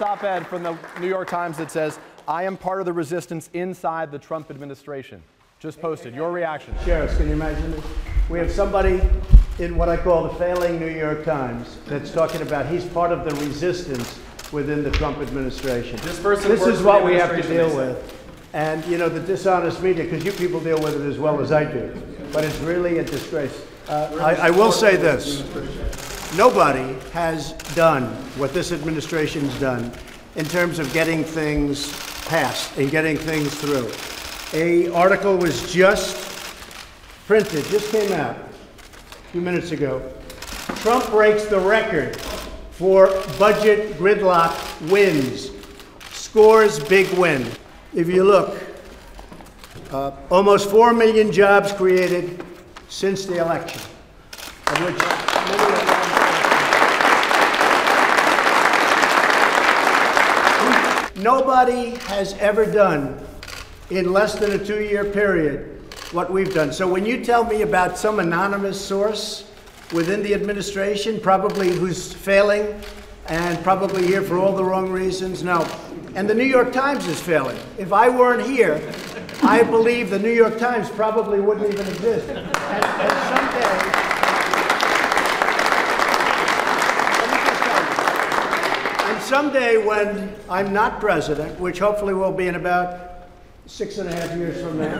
this op-ed from the New York Times that says, "I am part of the resistance inside the Trump administration." Just posted. Your reaction? Sheriff, can you imagine this? We have somebody in what I call the failing New York Times that's talking about he's part of the resistance within the Trump administration. This is what we have to deal with. And, you know, the dishonest media, because you people deal with it as well as I do. But it's really a disgrace. I will say this. Nobody has done what this administration's done in terms of getting things passed and getting things through. An article was just printed, just came out a few minutes ago. Trump breaks the record for budget gridlock wins. Scores big win. If you look, almost 4 million jobs created since the election, of which nobody has ever done in less than a 2-year period what we've done. So when you tell me about some anonymous source within the administration, probably who's failing and probably here for all the wrong reasons, no. And the New York Times is failing. If I weren't here, I believe the New York Times probably wouldn't even exist. And someday when I'm not president, which hopefully will be in about 6.5 years from now,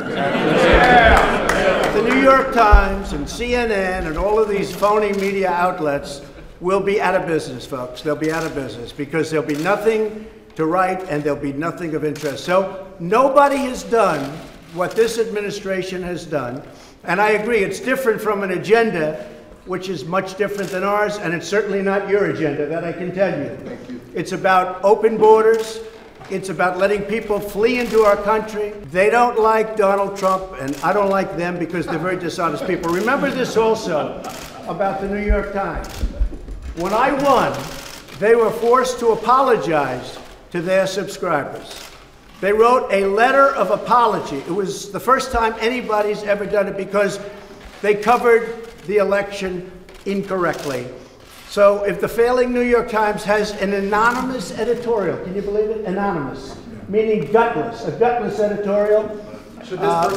the New York Times and CNN and all of these phony media outlets will be out of business, folks. They'll be out of business because there'll be nothing to write and there'll be nothing of interest. So nobody has done what this administration has done. And I agree, it's different from an agenda, which is much different than ours, and it's certainly not your agenda, that I can tell you. Thank you. It's about open borders. It's about letting people flee into our country. They don't like Donald Trump, and I don't like them because they're very dishonest people. Remember this also about the New York Times. When I won, they were forced to apologize to their subscribers. They wrote a letter of apology. It was the first time anybody's ever done it because they covered the election incorrectly. So if the failing New York Times has an anonymous editorial, can you believe it? Anonymous, meaning gutless, a gutless editorial.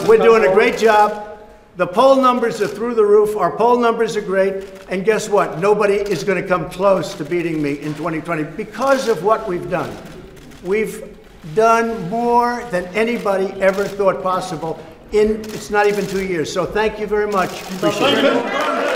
We're doing a great job. The poll numbers are through the roof. Our poll numbers are great. And guess what? Nobody is going to come close to beating me in 2020 because of what we've done. We've done more than anybody ever thought possible in, it's not even 2 years. So thank you very much. Appreciate it.